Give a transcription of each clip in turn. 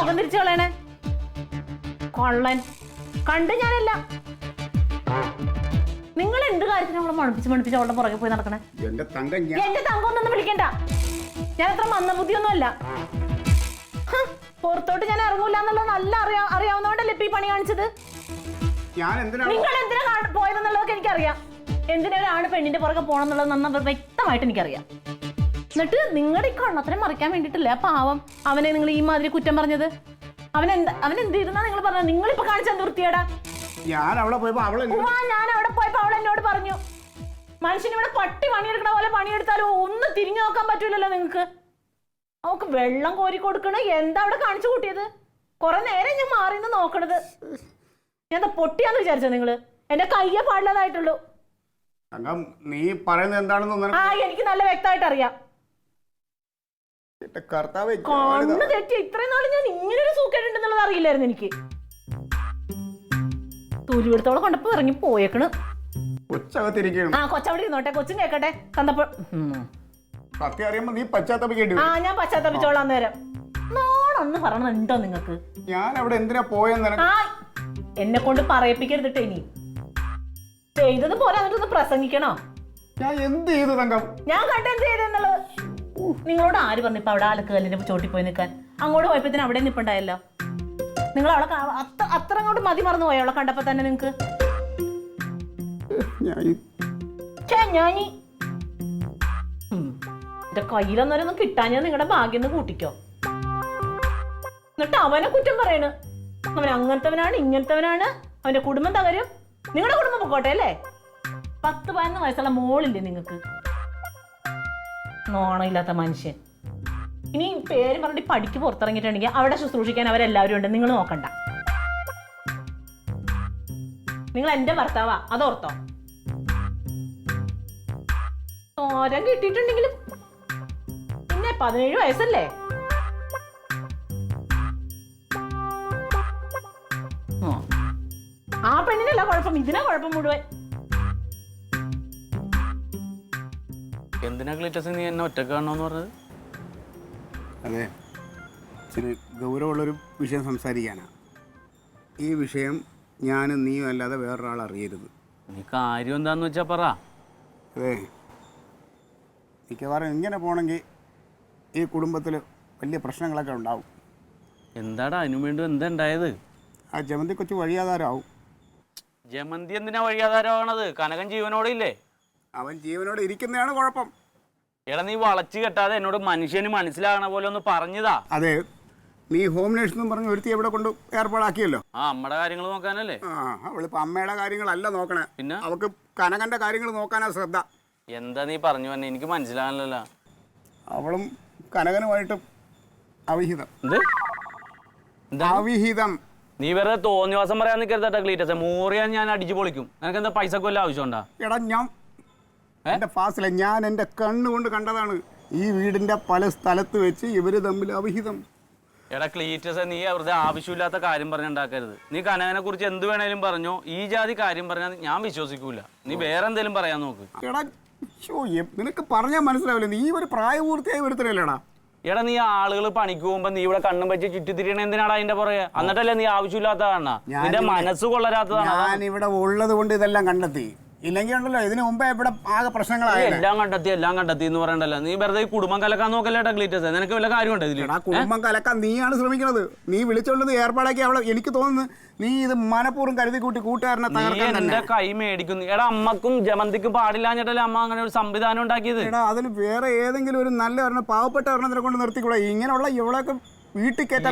മുഖം തിരിച്ചു കളയണേ? കൊള്ളൻ കണ്ട് ഞാനല്ല. നിങ്ങൾ എന്ത് കാര്യത്തിന് അവളെ മണപ്പിച്ച് അവളുടെ പുറകെ പോയി നടക്കണേ? എന്റെ തങ്കം ഒന്നും വിളിക്കണ്ട. ഞാൻ അത്ര മന്ദബുദ്ധിയൊന്നും അല്ല. പുറത്തോട്ട് ഞാൻ ഇറങ്ങൂല എന്നുള്ളത് നല്ല അറിയാവുന്നതുകൊണ്ടല്ലേ ഇപ്പൊ ഈ പണി കാണിച്ചത്? നിങ്ങൾ എന്തിനാ പോയതെന്നുള്ളതൊക്കെ എനിക്കറിയാം. എന്തിനാണ് പെണ്ണിന്റെ പുറകെ പോകണമെന്നുള്ളത് നന്നായി വ്യക്തമായിട്ട് എനിക്കറിയാം. എന്നിട്ട് നിങ്ങളുടെ ഈ കണ്ണത്തിനെ മറിക്കാൻ വേണ്ടിയിട്ടില്ല പാവം അവനെ നിങ്ങൾ ഈ മാതിരി കുറ്റം പറഞ്ഞത്. അവൻ എന്തിരുന്നാ നിങ്ങൾ പറഞ്ഞത്? നിങ്ങളിപ്പോ കാണിച്ച എന്ത് വൃത്തിയാടാ? ഞാൻ അവിടെ പോയപ്പോ അവൾ എന്നോട് പറഞ്ഞു, മനുഷ്യനിവിടെ പട്ടി പണിയെടുക്കണ പോലെ പണിയെടുത്താലും ഒന്ന് തിരിഞ്ഞു നോക്കാൻ പറ്റൂലല്ലോ നിങ്ങൾക്ക്. അവക്ക് വെള്ളം കോരി കൊടുക്കണ എന്താ അവിടെ കാണിച്ചു കൂട്ടിയത്? കുറെ നേരം ഞാൻ മാറിന്ന് നോക്കണത്. ഞാൻ എന്താ പൊട്ടിയാന്ന് വിചാരിച്ചോ നിങ്ങള്? എന്റെ കയ്യെ പാടില്ലാതായിട്ടുള്ളൂ. നീ പറയുന്നത് എന്താണെന്ന് എനിക്ക് നല്ല വ്യക്തമായിട്ട് അറിയാം. കണ്ണ് തെറ്റി ഇത്രയും നാള് ഞാൻ ഇങ്ങനൊരു സൂക്കേടുണ്ടെന്നുള്ളത് അറിയില്ലായിരുന്നു എനിക്ക്. തൂലിപിടുത്തോളം കൊണ്ടപ്പോ ഇറങ്ങി പോയേക്കണ്. കൊച്ചവിടെ ഇരുന്നോട്ടെ, കൊച്ചും കേക്കട്ടെ. തന്നപ്പോ ഞാൻ പശ്ചാത്തപിച്ചോളാം. നേരം നോണൊന്ന് പറഞ്ഞുണ്ടോ നിങ്ങൾക്ക്? ഞാൻ അവിടെ എന്തിനാ പോയെന്ന് എന്നെ കൊണ്ട് പറയിപ്പിക്കരുതിട്ട്. ഇനി ചെയ്തത് പോലെ എന്നിട്ടൊന്ന് പ്രസംഗിക്കണോ? ഞാൻ എന്ത് ചെയ്തു തങ്കം? ഞാൻ കണ്ട എന്ത് ചെയ്തെന്നുള്ളത് നിങ്ങളോട് ആര് പറഞ്ഞു? ഇപ്പൊ അവിടെ ആലക്കല്ലിന്റെ ചോട്ടി പോയി നിൽക്കാൻ. അങ്ങോട്ട് പോയപ്പോ അവിടെ നിൽപ്പുണ്ടായല്ലോ. നിങ്ങൾ അവളെ അത്ര അങ്ങോട്ട് മതി മറന്നു പോയോ അവളെ കണ്ടപ്പോ തന്നെ നിങ്ങക്ക്? എന്റെ കയ്യിലൊന്നും കിട്ടാഞ്ഞാ നിങ്ങളുടെ ഭാഗ്യം കൂട്ടിക്കോ. എന്നിട്ട് അവനെ കുറ്റം പറയണ്. അവൻ അങ്ങനത്തവനാണ് ഇങ്ങനത്തവനാണ്, അവന്റെ കുടുംബം തകരും. നിങ്ങളുടെ കുടുംബം പൊക്കോട്ടെ അല്ലേ? 10-11 വയസ്സുള്ള മോളില്ലേ നിങ്ങക്ക്? നോണയില്ലാത്ത മനുഷ്യൻ. ഇനി പേര് പറഞ്ഞിട്ട് പഠിക്ക് പുറത്തിറങ്ങിയിട്ടുണ്ടെങ്കിൽ അവിടെ ശുശ്രൂഷിക്കാൻ അവരെല്ലാവരും ഉണ്ട്. നിങ്ങൾ നോക്കണ്ട. നിങ്ങൾ എന്റെ ഭർത്താവാ, അതോർത്തോ. തോരൻ കിട്ടിയിട്ടുണ്ടെങ്കിലും പിന്നെ 17 വയസ്സല്ലേ? ആ പെണ്ണിനല്ല കുഴപ്പം, ഇതിനാ കുഴപ്പം മുഴുവൻ. എന്തിനാ ക്ലീറ്റസ് നീ എന്നെ ഒറ്റക്ക് കാണണമെന്ന് പറഞ്ഞത്? അതെ, ഇച്ചിരി ഗൗരവമുള്ളൊരു വിഷയം സംസാരിക്കാനാ. ഈ വിഷയം ഞാനും നീയും അല്ലാതെ വേറൊരാൾ അറിയരുത്. നീ കാര്യം എന്താന്ന് വെച്ചാ പറ. അതെ, മിക്കവാറും ഇങ്ങനെ പോണെങ്കിൽ ഈ കുടുംബത്തിൽ വലിയ പ്രശ്നങ്ങളൊക്കെ ഉണ്ടാവും. എന്താടാ അതിനു വേണ്ടി എന്താ ഉണ്ടായത്? ആ ജമന്തി കൊച്ചു വഴിയാധാരമാവും. ജമന്തി എന്തിനാ വഴിയാധാരമാണത്? കനകൻ ജീവനോടെ ഇല്ലേ? അവൻ ജീവനോടെ ഇരിക്കുന്നതാണ് കുഴപ്പം. എടാ നീ വളച്ചു കെട്ടാതെ എന്നോട് മനുഷ്യന് മനസ്സിലാകണ പോലെ ഒന്ന് പറഞ്ഞതാ. അതെ, നീ ഹോം നേഴ്സ് എന്നും പറഞ്ഞ് ഒരുത്തി എവിടെ കൊണ്ട് ഏർപ്പാടാക്കിയല്ലോ. അമ്മയുടെ കാര്യങ്ങൾ നോക്കാനല്ലേ? അവളിപ്പോ അമ്മയുടെ കാര്യങ്ങളല്ല നോക്കണേ, പിന്നെ അവൾക്ക് കനകന്റെ കാര്യങ്ങൾ നോക്കാനാ ശ്രദ്ധ. എന്താ നീ പറഞ്ഞു തന്നെ? എനിക്ക് മനസ്സിലാകണല്ലോ. അവളും കനകനുമായിട്ട് അവിഹിതം. അവിഹിതം? നീ വെറുതെ തോന്നിവാസം പറയാൻ നിൽക്കരുതട്ടാ ക്ലീറ്റസ്. മൂറിയാൻ ഞാൻ അടിച്ചു പൊളിക്കും. നിനക്ക് എന്താ പൈസക്ക് വല്ല ആവശ്യമുണ്ടാ? എടാ എന്റെ ഫാസിലെ ഞാൻ എന്റെ കണ്ണുകൊണ്ട് കണ്ടതാണ്. ഈ വീടിന്റെ പല സ്ഥലത്ത് വെച്ച് ഇവര് തമ്മിൽ അവിഹിതം. എടാ ക്ലീറ്റസ്, നീ വെറുതെ ആവശ്യമില്ലാത്ത കാര്യം പറഞ്ഞുണ്ടാക്കരുത്. നീ കനകനെ കുറിച്ച് എന്ത് വേണേലും പറഞ്ഞോ. ഈ ജാതി കാര്യം പറഞ്ഞാൽ ഞാൻ വിശ്വസിക്കൂല. നീ വേറെ എന്തെങ്കിലും പറയാൻ നോക്ക്. എടാ നിനക്ക് പറഞ്ഞാൽ മനസ്സിലാവില്ല. നീ ഒരു പ്രായപൂർത്തിയായി വരുത്തരല്ലേടാ. എടാ നീ ആളുകൾ പണിക്ക് പോകുമ്പോ നീ ഇവിടെ കണ്ണും വെച്ച് ചുറ്റിത്തിരിയണ എന്തിനാടാ അതിന്റെ പുറകെ? എന്നിട്ടല്ലേ നീ ആവശ്യമില്ലാത്ത കാണാ? നിന്റെ മനസ്സ് കൊള്ളരാത്തതാണ്. ഞാൻ ഇവിടെ ഉള്ളത് കൊണ്ട് ഇതെല്ലാം കണ്ടെത്തി. ഇല്ലെങ്കിൽ ഉണ്ടല്ലോ ഇതിനു മുമ്പേ ഇവിടെ ആകെ പ്രശ്നങ്ങളായി. എല്ലാം കണ്ടെത്തി എന്ന് പറയണ്ടല്ലോ. നീ വെറുതെ ഈ കുടുംബം കലക്കാൻ നോക്കല്ലേട്ടാ ക്ലീറ്റസ്. നിനക്ക് വല്ല കാര്യമുണ്ട് ഇതിൽ? കുടുംബം കലക്കാൻ നീയാണ് ശ്രമിക്കുന്നത്. നീ വിളിച്ചോണ്ടത് ഏർപ്പാടാക്കി അവളെ. എനിക്ക് തോന്നുന്നു നീ ഇത് മനഃപൂർവ്വം കരുതി കൂട്ടി കൂട്ടുകാരനെ തകർക്കാൻ എന്റെ കൈ മേടിക്കുന്നു. എടാ അമ്മക്കും ജമന്തിക്കും പാടില്ലാഞ്ഞിട്ടല്ലേ അമ്മ അങ്ങനെ ഒരു സംവിധാനം ഉണ്ടാക്കിയത്. എടാ അതിന് വേറെ ഏതെങ്കിലും ഒരു നല്ല ഒരെണ്ണം പാവപ്പെട്ട ഒരെണ്ണത്തിനെ കൊണ്ട് നിർത്തിക്കൂടാ? ഇങ്ങനെയുള്ള ഇവളൊക്കെ വീട്ടിൽ കയറ്റാൻ.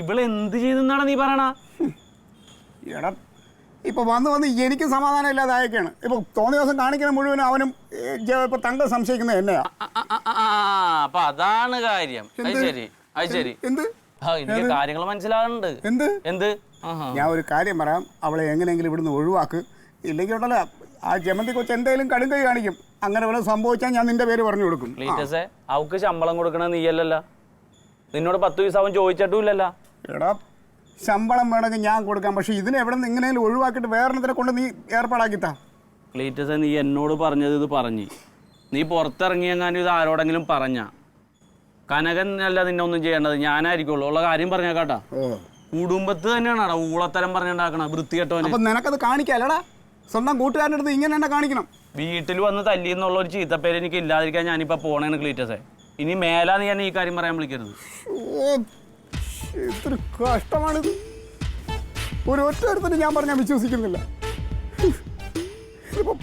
ഇവള് എന്ത് ചെയ്തെന്നാണ് നീ പറയണ? എടാ ഇപ്പൊ വന്ന് എനിക്ക് സമാധാനം ഇല്ലാതായൊക്കെയാണ്. ഇപ്പൊ തോന്നിയ ദിവസം കാണിക്കുന്ന മുഴുവനും അവനും ഇപ്പൊ തങ്കം സംശയിക്കുന്നത് എന്നെയാ. അപ്പൊ അതാണ് കാര്യം. ശരി എന്ത് കാര്യങ്ങൾ മനസ്സിലാകുന്നുണ്ട്. എന്ത് ഞാൻ ഒരു കാര്യം പറയാം, അവളെ എങ്ങനെയെങ്കിലും ഇവിടുന്ന് ഒഴിവാക്ക്. ഇല്ലെങ്കിൽ ഉണ്ടല്ലോ ആ ജമന്തി കൊച്ച് എന്തെങ്കിലും കടുങ്കൈ കാണിക്കും. അങ്ങനെ വല്ല സംഭവിച്ചാൽ ഞാൻ നിന്റെ പേര് പറഞ്ഞു കൊടുക്കും. ക്ലീറ്റസേ, അവക്ക് ശമ്പളം കൊടുക്കണ നീയല്ലല്ലോ. നിന്നോട് 10 പൈസ അവൻ ചോദിച്ചിട്ടുമില്ലല്ലോ. എടാ ശമ്പളം വേണമെങ്കിൽ ഞാൻ കൊടുക്കാം. പക്ഷെ ഇതിനെ എവിടെ നിന്ന് എങ്ങനെയും ഒഴിവാക്കിയിട്ട് വേറെണ്ണത്തിനെ കൊണ്ട് നീ ഏർപ്പാടാക്കിത്താ. ക്ലീറ്റസേ, നീ എന്നോട് പറഞ്ഞത് ഇത് പറഞ്ഞ് നീ പുറത്തിറങ്ങിയെങ്ങാനും ഇത് ആരോടെങ്കിലും പറഞ്ഞ കനകൻ അല്ല നിന്നെ ഒന്നും ചെയ്യേണ്ടത്, ഞാനായിരിക്കുള്ളൂ. ഉള്ള കാര്യം പറഞ്ഞേക്കാട്ടാ. ഓ, കുടുംബത്ത് തന്നെയാണോ ഊളത്തരം പറഞ്ഞുണ്ടാക്കണ വൃത്തികെട്ടവന്? അപ്പൊ നിനക്കത് കാണിക്കാല്ലടാ, സ്വന്തം കൂട്ടുകാരൻ്റെ അടുത്ത് ഇങ്ങനെ തന്നെ കാണിക്കണം. വീട്ടിൽ വന്ന് തല്ലി എന്നുള്ള ഒരു ചീത്തപ്പേര് എനിക്ക് ഇല്ലാതിരിക്കാൻ ഞാനിപ്പോ പോണേണ് ക്ലീറ്റസേ. ഇനി മേലാന്ന് ഞാൻ ഈ കാര്യം പറയാൻ വിളിക്കരുത്. ഓ, ഇത്ര കഷ്ടമാണിത്. ഒരു ഒറ്റ അടുത്തിന് ഞാൻ പറഞ്ഞാൽ വിശ്വസിക്കുന്നില്ല. ഇതിപ്പോ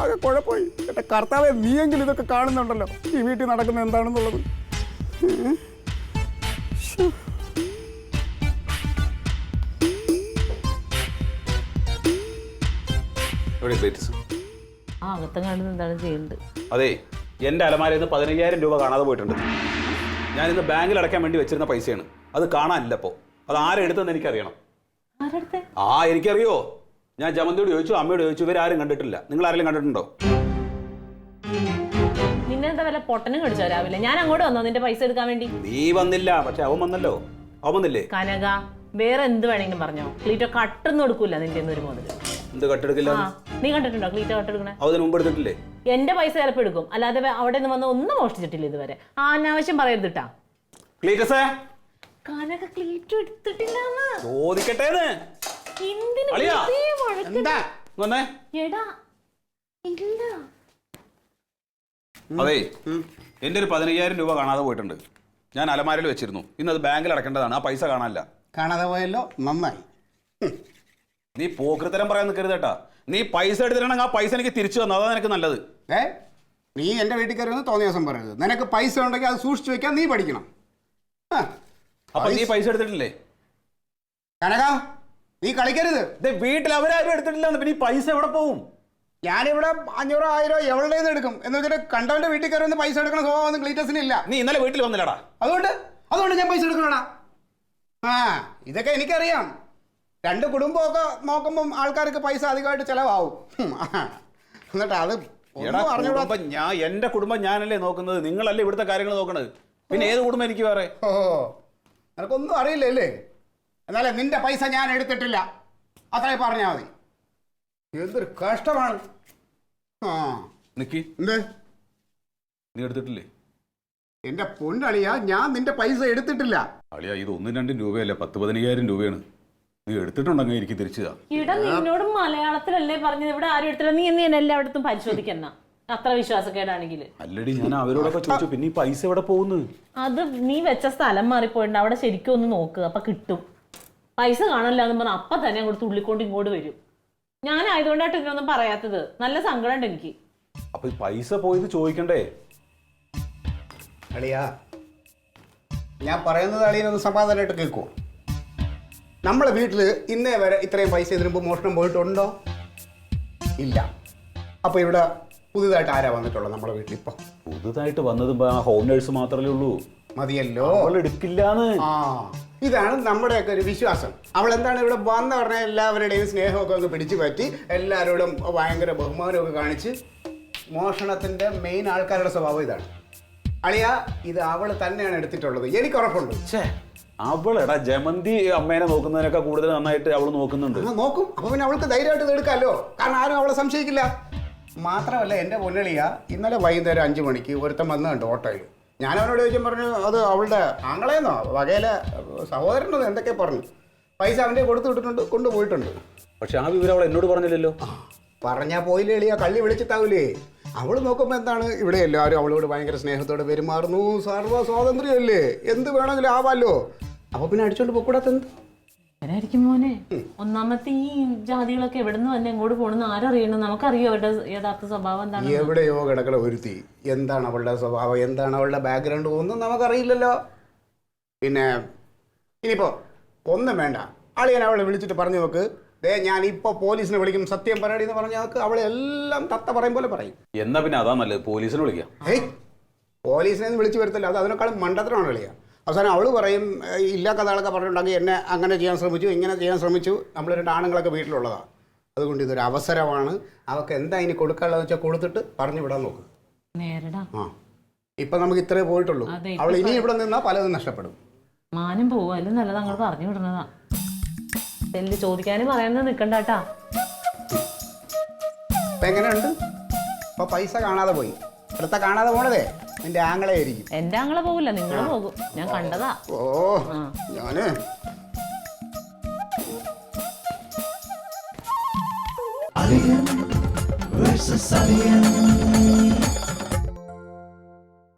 ആകെ കുഴപ്പമായി. എന്റെ കർത്താവെ, നീയെങ്കിലും ഇതൊക്കെ കാണുന്നുണ്ടല്ലോ ഈ വീട്ടിൽ നടക്കുന്നത് എന്താണെന്നുള്ളത്. അകത്തും കാണുന്നത് എന്താണ് ചെയ്യുന്നത്? അതെ, എൻ്റെ അലമാരയിൽ നിന്ന് 15,000 രൂപ കാണാതെ പോയിട്ടുണ്ട്. ഞാനിന്ന് ബാങ്കിൽ അടയ്ക്കാൻ വേണ്ടി വെച്ചിരുന്ന പൈസയാണ്. അത് കാണാനില്ല ഇപ്പോൾ. അത് ആരെടുത്തെന്ന് എനിക്കറിയണം. എനിക്കറിയോ. ഞാൻ ജമന്തിയോട് ചോദിച്ചു, അമ്മയോട് ചോദിച്ചു, ഇവരാരും കണ്ടിട്ടില്ല. നിങ്ങൾ ആരെങ്കിലും കണ്ടിട്ടുണ്ടോ? നിന്നെന്താ വല്ല പൊട്ടനും കടിച്ചോ രാവിലെ? ഞാൻ അങ്ങോട്ട് വന്നോ നിന്റെ പൈസ എടുക്കാൻ വേണ്ടി? നീ വന്നില്ല, പക്ഷെ അവൻ വന്നല്ലോ. അവൻ വന്നില്ലേ? കനക, വേറെ എന്ത് വേണമെങ്കിലും പറഞ്ഞോ, ക്ലീറ്റോ കട്ടൊന്നും എടുക്കൂല നിന്റെ ഒരു മുതൽ. എന്ത് കട്ടെടുക്കില്ല? നീ കണ്ടിട്ടുണ്ടോ ക്ലീറ്റോ കട്ടെടുക്കണേ? അതിന് മുമ്പ് എടുത്തിട്ടില്ലേ? എന്റെ പൈസ ചിലപ്പോൾ എടുക്കും, അല്ലാതെ അവിടെ നിന്ന് വന്ന് ഒന്നും മോഷ്ടിച്ചിട്ടില്ല ഇതുവരെ. അനാവശ്യം പറയരുതിട്ടാ. ക്ലീറ്റസേ, കനക ക്ലീറ്റോ എടുത്തിട്ടില്ലാന്ന് ചോദിക്കട്ടേന്ന്. അതെ, എൻ്റെ ഒരു 15,000 രൂപ കാണാതെ പോയിട്ടുണ്ട്. ഞാൻ അലമാരയിൽ വെച്ചിരുന്നു. ഇന്ന് അത് ബാങ്കിൽ അടക്കേണ്ടതാണ്. ആ പൈസ കാണാനില്ല. കാണാതെ പോയല്ലോ, നന്നായി. നീ പോക്കൃത്തരം പറയാൻ നിൽക്കരുത് കേട്ടാ. നീ പൈസ എടുത്തിട്ടുണ്ടെങ്കിൽ ആ പൈസ എനിക്ക് തിരിച്ചു തന്നു. അതാ നിനക്ക് നല്ലത്. നീ എൻ്റെ വീട്ടിൽ കയറി തോന്നിയ ദിവസം പറയരുത്. നിനക്ക് പൈസ ഉണ്ടെങ്കിൽ അത് സൂക്ഷിച്ചു വെക്കാൻ നീ പഠിക്കണം. അപ്പൊ നീ പൈസ എടുത്തിട്ടില്ലേ? കനക, നീ കളിക്കരുത്. വീട്ടിൽ അവരാരും എടുത്തിട്ടില്ല. പിന്നെ ഈ പൈസ എവിടെ പോവും? ഞാനിവിടെ 500 1000 എവിടെ നിന്ന് എടുക്കും എന്ന് വെച്ചിട്ട് കണ്ടവന്റെ വീട്ടിൽ കയറി പൈസ എടുക്കുന്ന സ്വഭാവം ക്ലീറ്റസിന് ഇല്ല. നീ ഇന്നലെ വീട്ടിൽ വന്നില്ലടാ. അതുകൊണ്ട് ഞാൻ പൈസ എടുക്കണടാ. ഇതൊക്കെ എനിക്കറിയാം. 2 കുടുംബമൊക്കെ നോക്കുമ്പം ആൾക്കാർക്ക് പൈസ അധികമായിട്ട് ചിലവാകും. എന്നിട്ട് അത് ഞാൻ എന്റെ കുടുംബം ഞാനല്ലേ നോക്കുന്നത്, നിങ്ങളല്ലേ ഇവിടുത്തെ കാര്യങ്ങൾ നോക്കണത്. പിന്നെ ഏത് കുടുംബം എനിക്ക് വേറെ? നിനക്കൊന്നും അറിയില്ലല്ലേ? എന്നാലേ നിന്റെ പൈസ ഞാൻ എടുത്തിട്ടില്ല, അത്രേ പറഞ്ഞാൽ മതി. എന്തൊരു കഷ്ടമാണ്. നിക്കി, എന്ത് നീ എടുത്തിട്ടില്ലേ? എന്റെ പൊന്നളിയ, ഞാൻ നിന്റെ പൈസ എടുത്തിട്ടില്ല. അളിയാ, ഇത് 1-2 രൂപയല്ല, 10-15,000 രൂപയാണ്. നീ എടുത്തിട്ടുണ്ടെങ്കിൽ എനിക്ക് തിരിച്ചതാ. ഇവിടെ നിന്നോട് മലയാളത്തിലല്ലേ പറഞ്ഞത്, ഇവിടെ ആരും എടുത്തില്ല. നീ എന്ന് എല്ലായിടത്തും പരിശോധിക്കുന്ന അത്ര വിശ്വാസക്കേടാണെങ്കിൽ. അല്ലടി, ഞാൻ അവരോടൊക്കെ ചോദിച്ചു. പിന്നെ ഈ പൈസ എവിടെ പോകുന്നു? അത് നീ വെച്ച സ്ഥലം മാറിപ്പോയിട്ടുണ്ട്. അവിടെ ശരിക്കും ഒന്ന് നോക്കുക, അപ്പൊ കിട്ടും. പൈസ കാണില്ല എന്ന് പറഞ്ഞാൽ അപ്പൊ തന്നെ അങ്ങോട്ട് തുള്ളിക്കൊണ്ട് ഇങ്ങോട്ട് വരും. ഞാനായതുകൊണ്ടായിട്ട് ഇതിനൊന്നും പറയാത്തത്. നല്ല സങ്കടമുണ്ട് എനിക്ക്. അപ്പൊ ഈ പൈസ പോയത് ചോദിക്കണ്ടേ? അളിയാ, ഞാൻ പറയുന്നത് അളിയനൊന്ന് സമാധാനമായിട്ട് കേൾക്കുമോ? നമ്മളെ വീട്ടിൽ ഇന്നേ വരെ ഇത്രയും പൈസ ഇതിനു മുമ്പ് മോഷണം പോയിട്ടുണ്ടോ? ഇല്ല. അപ്പൊ ഇവിടെ പുതുതായിട്ട് ആരാ വന്നിട്ടുള്ളത് നമ്മളെ വീട്ടിൽ? ഇപ്പൊ പുതുതായിട്ട് വന്നത് ഹോം നേഴ്സ് മാത്രമേ ഉള്ളൂ. മതിയല്ലോ. അവൾ എടുക്കില്ലാന്ന്. ഇതാണ് നമ്മുടെയൊക്കെ ഒരു വിശ്വാസം. അവൾ എന്താണ് ഇവിടെ വന്ന പറഞ്ഞാൽ എല്ലാവരുടെയും സ്നേഹമൊക്കെ ഒന്ന് പിടിച്ചു പറ്റി എല്ലാവരോടും ഭയങ്കര ബഹുമാനമൊക്കെ കാണിച്ച് മോഷണത്തിന്റെ മെയിൻ ആൾക്കാരുടെ സ്വഭാവം ഇതാണ്. അളിയ, ഇത് അവൾ തന്നെയാണ് എടുത്തിട്ടുള്ളത്, എനിക്ക് ഉറപ്പുണ്ട്. അവളെടാ ജമന്തി അമ്മേനെ നോക്കുന്നതിനൊക്കെ കൂടുതൽ നന്നായിട്ട് അവൾ നോക്കുന്നുണ്ട്. നോക്കും. അപ്പൊ പിന്നെ അവൾക്ക് ധൈര്യമായിട്ട് ഇത് എടുക്കാമല്ലോ, കാരണം ആരും അവളെ സംശയിക്കില്ല. മാത്രമല്ല, എൻ്റെ പൊന്നളിയ, ഇന്നലെ വൈകുന്നേരം 5 മണിക്ക് ഒരുത്തം വന്നു കണ്ടു ഓട്ടോയിൽ. ഞാൻ അവനോട് ചോദിച്ചാൽ പറഞ്ഞു അത് അവളുടെ ആങ്ങളെന്നോ വകയിലെ സഹോദരനോ എന്തൊക്കെ പറഞ്ഞു. പൈസ അവൻ്റെ കൊടുത്തു വിട്ടിട്ടുണ്ട്, കൊണ്ടുപോയിട്ടുണ്ട്. പക്ഷെ ആ വിവരം അവൾ എന്നോട് പറഞ്ഞില്ലല്ലോ. പറഞ്ഞാൽ പോയില്ലേ എളിയ, കള്ളി വിളിച്ചിട്ടാവൂലേ. അവൾ നോക്കുമ്പോൾ എന്താണ്, ഇവിടെ എല്ലാവരും അവളോട് ഭയങ്കര സ്നേഹത്തോടെ പെരുമാറുന്നു. സർവ്വ സ്വാതന്ത്ര്യമല്ലേ, എന്ത് വേണമെങ്കിലും ആവാമല്ലോ. അപ്പൊ പിന്നെ അടിച്ചോണ്ട് പോക്കൂടാത്തെന്ത്? ആരായിരിക്കും മോനെ? ഒന്നാമത്തെ ഈ ജാതികളൊക്കെ എവിടെ നിന്ന് തന്നെ എങ്ങോട്ട് പോകണമെന്ന് ആരറിയണം? നമുക്കറിയോ അവരുടെ യഥാർത്ഥ സ്വഭാവം എന്താണ്? എവിടെയോ കിടക്കണ ഒരുത്തി. എന്താണ് അവളുടെ സ്വഭാവം, എന്താണ് അവളുടെ ബാക്ക്ഗ്രൗണ്ട്, ഒന്നും നമുക്കറിയില്ലല്ലോ. പിന്നെ ഇനിയിപ്പോ ഒന്നും വേണ്ട, അളിയൻ അവളെ വിളിച്ചിട്ട് പറഞ്ഞു നോക്ക്, ഞാൻ ഇപ്പൊ പോലീസിനെ വിളിക്കും, സത്യം പറയടി എന്ന് പറഞ്ഞാൽ അവളെ എല്ലാം തത്ത പറയും പോലെ പറയും. എന്നാ പിന്നെ അതാ നല്ലത്, പോലീസിനെ വിളിക്കാം. പോലീസിനെ വിളിച്ചു വരുത്തില്ല, അത് അതിനേക്കാളും മണ്ടത്തരമാണ് കളിയാ. അവസാനം അവൾ പറയും ഇല്ല കഥകളൊക്കെ പറഞ്ഞിട്ടുണ്ടെങ്കിൽ എന്നെ അങ്ങനെ ചെയ്യാൻ ശ്രമിച്ചു, ഇങ്ങനെ ചെയ്യാൻ ശ്രമിച്ചു. നമ്മൾ 2 ആണുങ്ങളൊക്കെ വീട്ടിലുള്ളതാണ്. അതുകൊണ്ട് ഇതൊരു അവസരമാണ്. അവൾക്ക് എന്താ ഇനി കൊടുക്കാനുള്ളതെന്ന് വെച്ചാൽ കൊടുത്തിട്ട് പറഞ്ഞു വിടാൻ നോക്കും. ഇപ്പൊ നമുക്ക് ഇത്രേ പോയിട്ടുള്ളൂ. അവൾ ഇനി ഇവിടെ നിന്നാ പലതും നഷ്ടപ്പെടും. മാനം പോവും. അല്ല നല്ലത് അങ്ങോട്ട് പറഞ്ഞു വിടുന്നതാ. ചോദിക്കാനും പറയാനും നിക്കണ്ടാട്ടാ. ഇപ്പൊ എങ്ങനെയുണ്ട്? ഇപ്പൊ പൈസ കാണാതെ പോയി. അടുത്ത കാണാതെ പോണതേ നിന്റെ ആങ്ങളെ ആയിരിക്കും. എന്റെ ആങ്ങളെ പോകില്ല, നിങ്ങൾ പോകും. ഞാൻ കണ്ടതാ. ഓ ഞാന് Alien versus Alien.